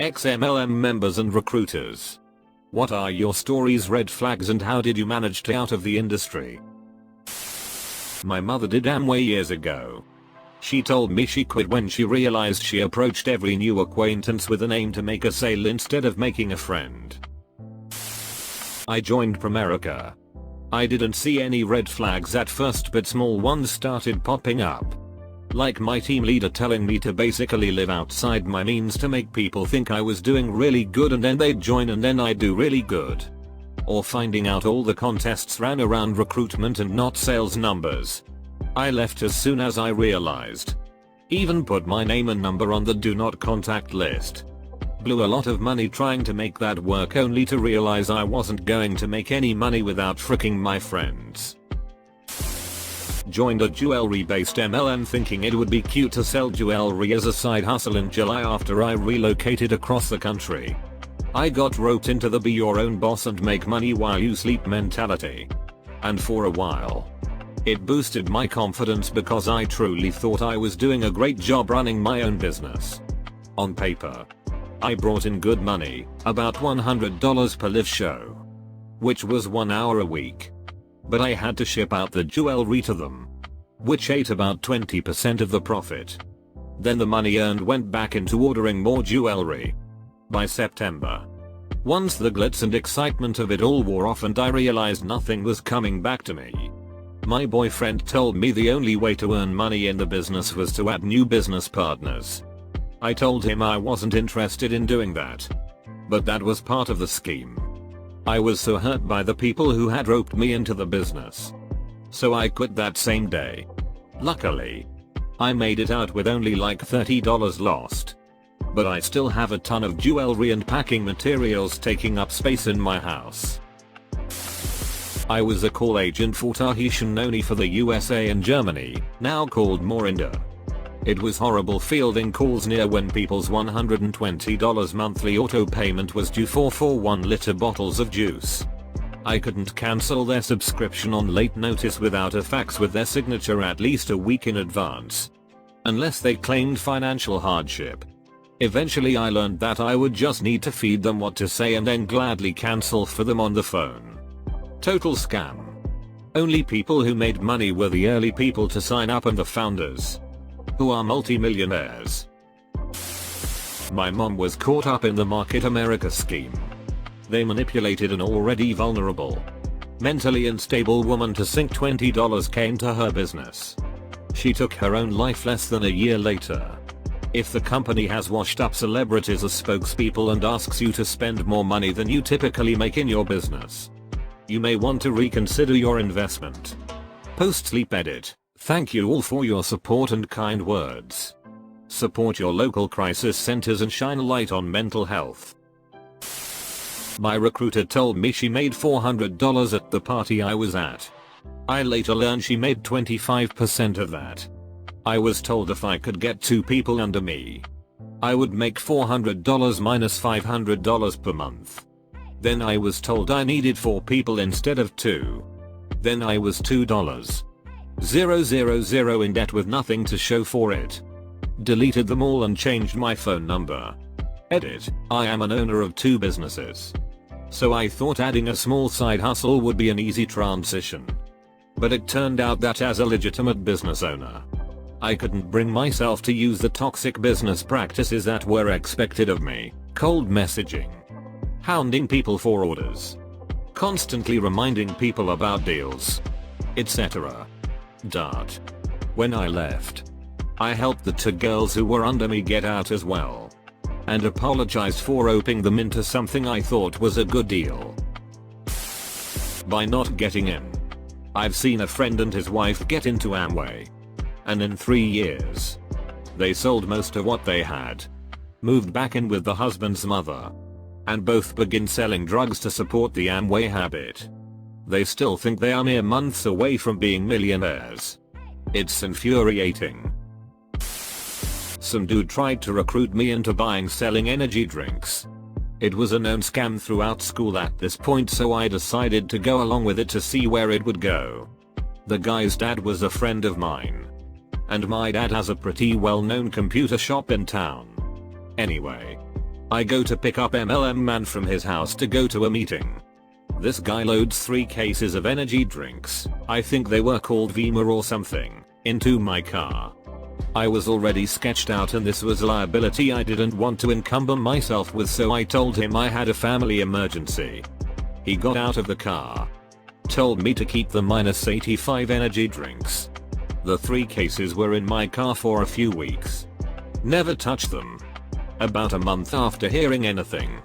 XMLM members and recruiters. What are your stories, red flags, and how did you manage to out of the industry? My mother did Amway years ago. She told me she quit when she realized she approached every new acquaintance with an aim to make a sale instead of making a friend. I joined Primerica. I didn't see any red flags at first, but small ones started popping up. Like my team leader telling me to basically live outside my means to make people think I was doing really good and then they'd join and then I'd do really good. Or finding out all the contests ran around recruitment and not sales numbers. I left as soon as I realized. Even put my name and number on the do not contact list. Blew a lot of money trying to make that work only to realize I wasn't going to make any money without fricking my friends. Joined a jewelry-based MLM thinking it would be cute to sell jewelry as a side hustle in July after I relocated across the country. I got roped into the be your own boss and make money while you sleep mentality. And for a while, it boosted my confidence because I truly thought I was doing a great job running my own business. On paper, I brought in good money, about $100 per live show, which was 1 hour a week. But I had to ship out the jewelry to them, which ate about 20% of the profit. Then the money earned went back into ordering more jewelry. By September, once the glitz and excitement of it all wore off and I realized nothing was coming back to me, my boyfriend told me the only way to earn money in the business was to add new business partners. I told him I wasn't interested in doing that, but that was part of the scheme. I was so hurt by the people who had roped me into the business, so I quit that same day. Luckily, I made it out with only like $30 lost. But I still have a ton of jewelry and packing materials taking up space in my house. I was a call agent for Tahitian Noni for the USA and Germany, now called Morinda. It was horrible fielding calls near when people's $120 monthly auto payment was due for 1-liter bottles of juice. I couldn't cancel their subscription on late notice without a fax with their signature at least a week in advance, unless they claimed financial hardship. Eventually I learned that I would just need to feed them what to say and then gladly cancel for them on the phone. Total scam. Only people who made money were the early people to sign up and the founders, who are multi-millionaires. My mom was caught up in the Market America scheme. They manipulated an already vulnerable, mentally unstable woman to sink $20K into her business. She took her own life less than a year later. If the company has washed up celebrities as spokespeople and asks you to spend more money than you typically make in your business, you may want to reconsider your investment. Post-sleep edit. Thank you all for your support and kind words. Support your local crisis centers and shine a light on mental health. My recruiter told me she made $400 at the party I was at. I later learned she made 25% of that. I was told if I could get 2 people under me, I would make $400 minus $500 per month. Then I was told I needed 4 people instead of 2. Then I was $2,000 in debt with nothing to show for it. Deleted them all and changed my phone number. Edit. I am an owner of 2 businesses, so I thought adding a small side hustle would be an easy transition. But it turned out that as a legitimate business owner, I couldn't bring myself to use the toxic business practices that were expected of me. Cold messaging, hounding people for orders, constantly reminding people about deals, etc. Dart. When I left, I helped the 2 girls who were under me get out as well, and apologized for roping them into something I thought was a good deal. By not getting in, I've seen a friend and his wife get into Amway, and in 3 years, they sold most of what they had, moved back in with the husband's mother, and both begin selling drugs to support the Amway habit. They still think they are mere months away from being millionaires. It's infuriating. Some dude tried to recruit me into selling energy drinks. It was a known scam throughout school at this point, so I decided to go along with it to see where it would go. The guy's dad was a friend of mine, and my dad has a pretty well-known computer shop in town. Anyway, I go to pick up MLM man from his house to go to a meeting. This guy loads 3 cases of energy drinks, I think they were called Vima or something, into my car. I was already sketched out and this was a liability I didn't want to encumber myself with, so I told him I had a family emergency. He got out of the car. Told me to keep the -85 energy drinks. The 3 cases were in my car for a few weeks. Never touched them. About a month after hearing anything,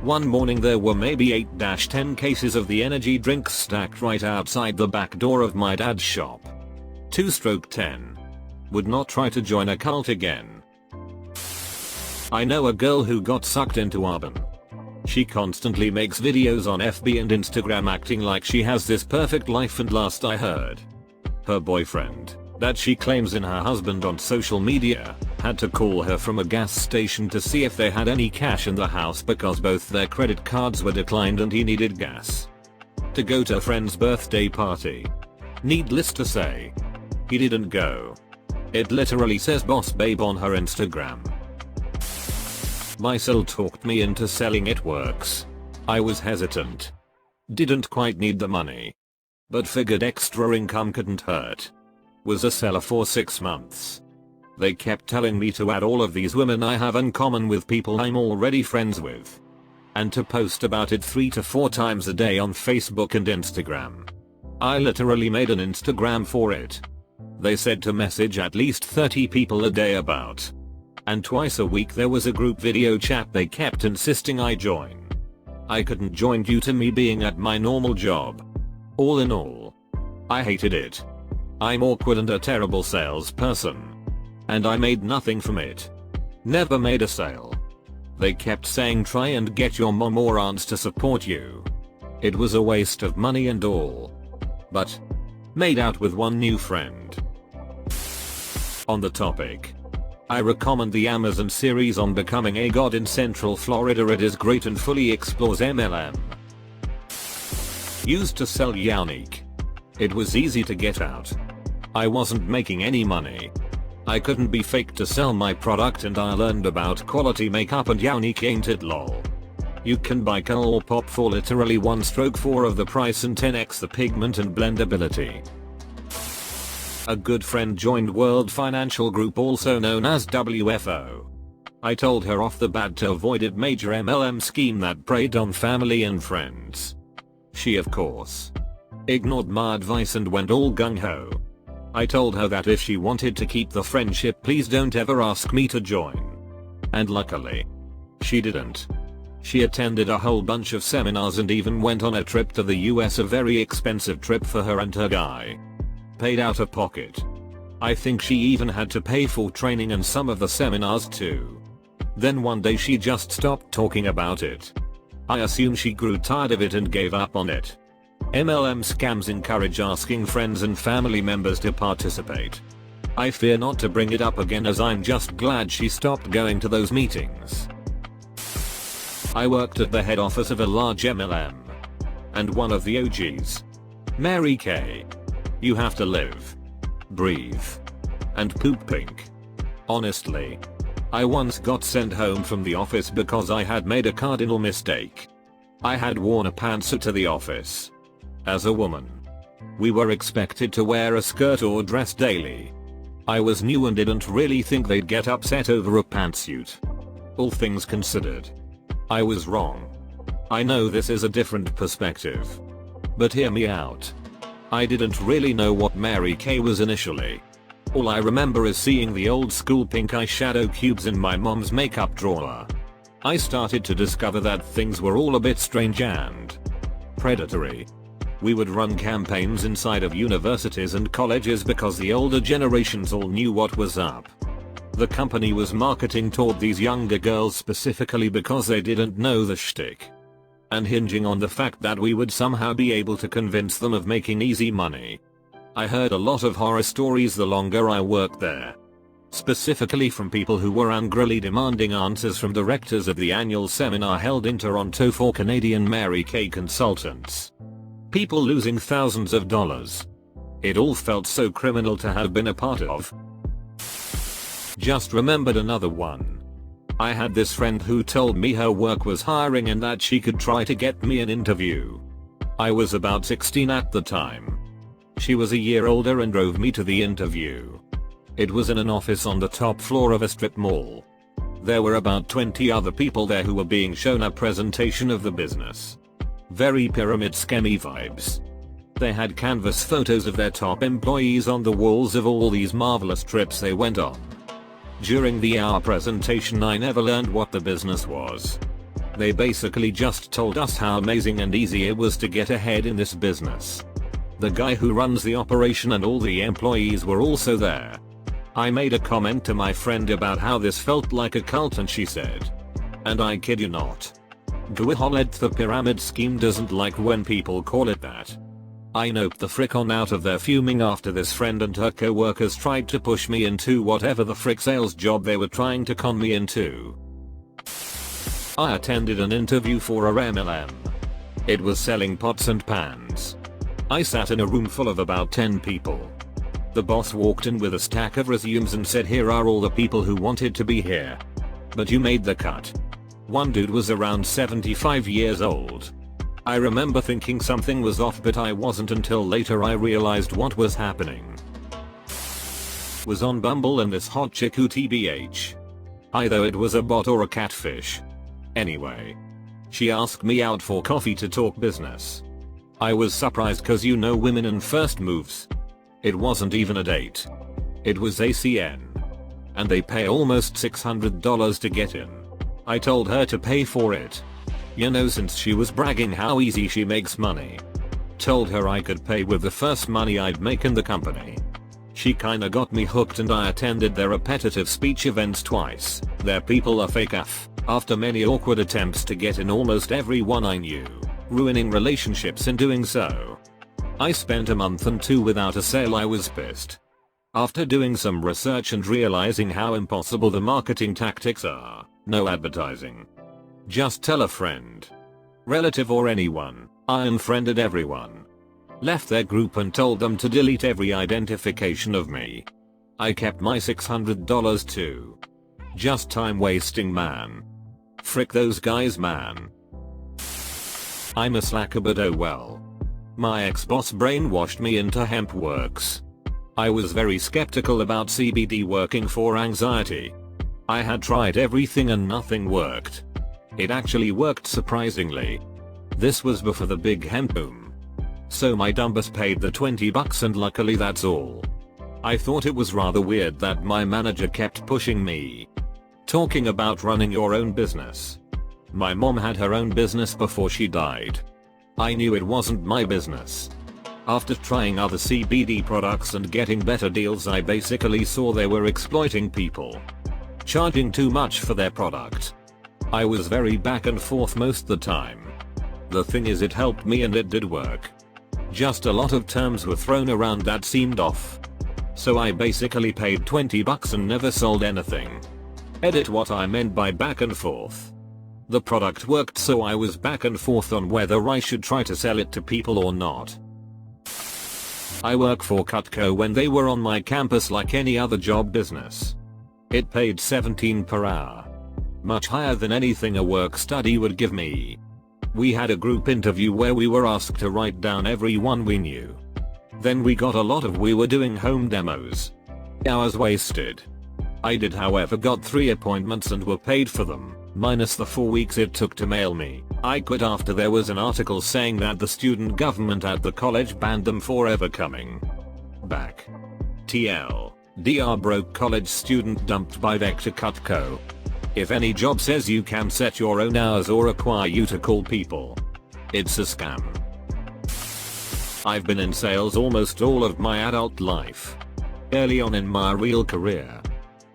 one morning there were maybe 8-10 cases of the energy drinks stacked right outside the back door of my dad's shop. 2/10. Would not try to join a cult again. I know a girl who got sucked into Urban. She constantly makes videos on FB and Instagram acting like she has this perfect life, and last I heard, her boyfriend, that she claims in her husband on social media, had to call her from a gas station to see if they had any cash in the house because both their credit cards were declined and he needed gas to go to a friend's birthday party. Needless to say, he didn't go. It literally says boss babe on her Instagram. My soul talked me into selling It Works. I was hesitant. Didn't quite need the money, but figured extra income couldn't hurt. Was a seller for 6 months. They kept telling me to add all of these women I have in common with people I'm already friends with, and to post about it 3 to 4 times a day on Facebook and Instagram. I literally made an Instagram for it. They said to message at least 30 people a day about, and twice a week there was a group video chat they kept insisting I join. I couldn't join due to me being at my normal job. All in all, I hated it. I'm awkward and a terrible salesperson. And I made nothing from it. Never made a sale. They kept saying try and get your mom or aunts to support you. It was a waste of money and all. But made out with one new friend. On the topic, I recommend the Amazon series on becoming a god in Central Florida. It is great and fully explores MLM. Used to sell Unique. It was easy to get out. I wasn't making any money. I couldn't be fake to sell my product, and I learned about quality makeup and Unique ain't it lol. You can buy Color Pop for literally 1 stroke 4 of the price and 10x the pigment and blendability. A good friend joined World Financial Group, also known as WFO. I told her off the bat to avoid a major MLM scheme that preyed on family and friends. She of course ignored my advice and went all gung-ho. I told her that if she wanted to keep the friendship, please don't ever ask me to join. And luckily, she didn't. She attended a whole bunch of seminars and even went on a trip to the US, a very expensive trip for her and her guy. Paid out of pocket. I think she even had to pay for training and some of the seminars too. Then one day she just stopped talking about it. I assume she grew tired of it and gave up on it. MLM scams encourage asking friends and family members to participate. I fear not to bring it up again, as I'm just glad she stopped going to those meetings. I worked at the head office of a large MLM. And one of the OGs, Mary Kay. You have to live, breathe, and poop pink. Honestly, I once got sent home from the office because I had made a cardinal mistake. I had worn a pantsuit to the office. As a woman, we were expected to wear a skirt or dress daily. I was new and didn't really think they'd get upset over a pantsuit. All things considered, I was wrong. I know this is a different perspective, but hear me out. I didn't really know what Mary Kay was initially. All I remember is seeing the old school pink eyeshadow cubes in my mom's makeup drawer. I started to discover that things were all a bit strange and predatory. We would run campaigns inside of universities and colleges because the older generations all knew what was up. The company was marketing toward these younger girls specifically because they didn't know the shtick, and hinging on the fact that we would somehow be able to convince them of making easy money. I heard a lot of horror stories the longer I worked there. Specifically from people who were angrily demanding answers from directors of the annual seminar held in Toronto for Canadian Mary Kay consultants. People losing thousands of dollars. It all felt so criminal to have been a part of. Just remembered another one. I had this friend who told me her work was hiring and that she could try to get me an interview. I was about 16 at the time. She was a year older and drove me to the interview. It was in an office on the top floor of a strip mall. There were about 20 other people there who were being shown a presentation of the business. Very pyramid schemy vibes. They had canvas photos of their top employees on the walls of all these marvelous trips they went on. During the hour presentation I never learned what the business was. They basically just told us how amazing and easy it was to get ahead in this business. The guy who runs the operation and all the employees were also there. I made a comment to my friend about how this felt like a cult and she said, and I kid you not, the pyramid scheme doesn't like when people call it that. I noped the frick on out of there fuming after this friend and her co-workers tried to push me into whatever the frick sales job they were trying to con me into. I attended an interview for a MLM. It was selling pots and pans. I sat in a room full of about 10 people. The boss walked in with a stack of resumes and said, here are all the people who wanted to be here. But you made the cut. One dude was around 75 years old. I remember thinking something was off, but I wasn't until later I realized what was happening. Was on Bumble and this hot chick who tbh. Either it was a bot or a catfish. Anyway. She asked me out for coffee to talk business. I was surprised cause you know women and first moves. It wasn't even a date. It was ACN. And they pay almost $600 to get in. I told her to pay for it. You know, since she was bragging how easy she makes money. Told her I could pay with the first money I'd make in the company. She kinda got me hooked and I attended their repetitive speech events twice. Their people are fake AF. After many awkward attempts to get in almost everyone I knew, ruining relationships in doing so. I spent a month and two without a sale. I was pissed. After doing some research and realizing how impossible the marketing tactics are, no advertising. Just tell a friend, relative or anyone. I unfriended everyone. Left their group and told them to delete every identification of me. I kept my $600 too. Just time wasting, man. Frick those guys, man. I'm a slacker but oh well. My ex-boss brainwashed me into hemp works. I was very skeptical about CBD working for anxiety. I had tried everything and nothing worked. It actually worked surprisingly. This was before the big hemp boom. So my dumbass paid the $20 and luckily that's all. I thought it was rather weird that my manager kept pushing me. Talking about running your own business. My mom had her own business before she died. I knew it wasn't my business. After trying other CBD products and getting better deals, I basically saw they were exploiting people. Charging too much for their product. I was very back and forth most the time. The thing is, it helped me and it did work. Just a lot of terms were thrown around that seemed off. So I basically paid $20 and never sold anything. Edit what I meant by back and forth. The product worked, so I was back and forth on whether I should try to sell it to people or not. I work for Cutco when they were on my campus like any other job business. It paid $17 per hour. Much higher than anything a work study would give me. We had a group interview where we were asked to write down everyone we knew. Then we got a lot of we were doing home demos. Hours wasted. I did however got 3 appointments and were paid for them, minus the 4 weeks it took to mail me. I quit after there was an article saying that the student government at the college banned them for ever coming back. TL. DR broke college student dumped by Vector Cutco. If any job says you can set your own hours or require you to call people, it's a scam. I've been in sales almost all of my adult life. Early on in my real career,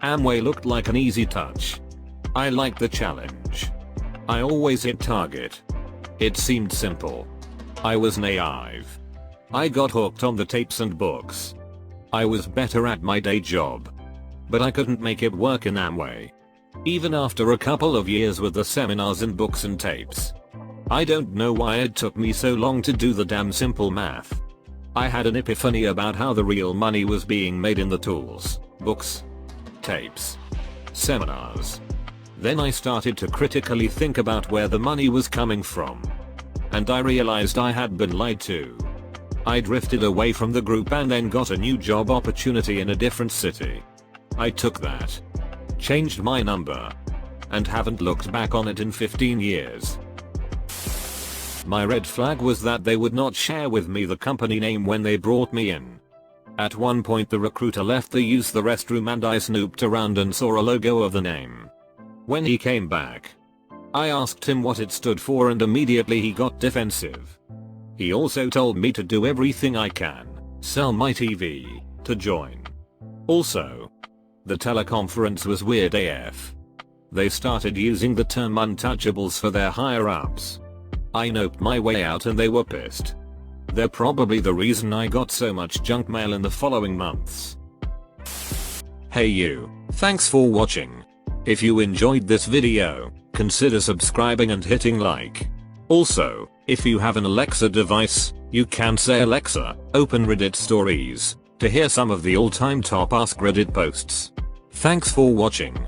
Amway looked like an easy touch. I liked the challenge. I always hit target. It seemed simple. I was naive. I got hooked on the tapes and books. I was better at my day job. But I couldn't make it work in Amway. Even after a couple of years with the seminars and books and tapes. I don't know why it took me so long to do the damn simple math. I had an epiphany about how the real money was being made in the tools, books, tapes, seminars. Then I started to critically think about where the money was coming from. And I realized I had been lied to. I drifted away from the group and then got a new job opportunity in a different city. I took that, changed my number, and haven't looked back on it in 15 years. My red flag was that they would not share with me the company name when they brought me in. At one point the recruiter left the restroom and I snooped around and saw a logo of the name. When he came back, I asked him what it stood for and immediately he got defensive. He also told me to do everything I can, sell my TV, to join. Also, the teleconference was weird AF. They started using the term untouchables for their higher ups. I noped my way out and they were pissed. They're probably the reason I got so much junk mail in the following months. Hey you, thanks for watching. If you enjoyed this video, consider subscribing and hitting like. Also, if you have an Alexa device, you can say Alexa, open Reddit stories, to hear some of the all-time top Ask Reddit posts. Thanks for watching.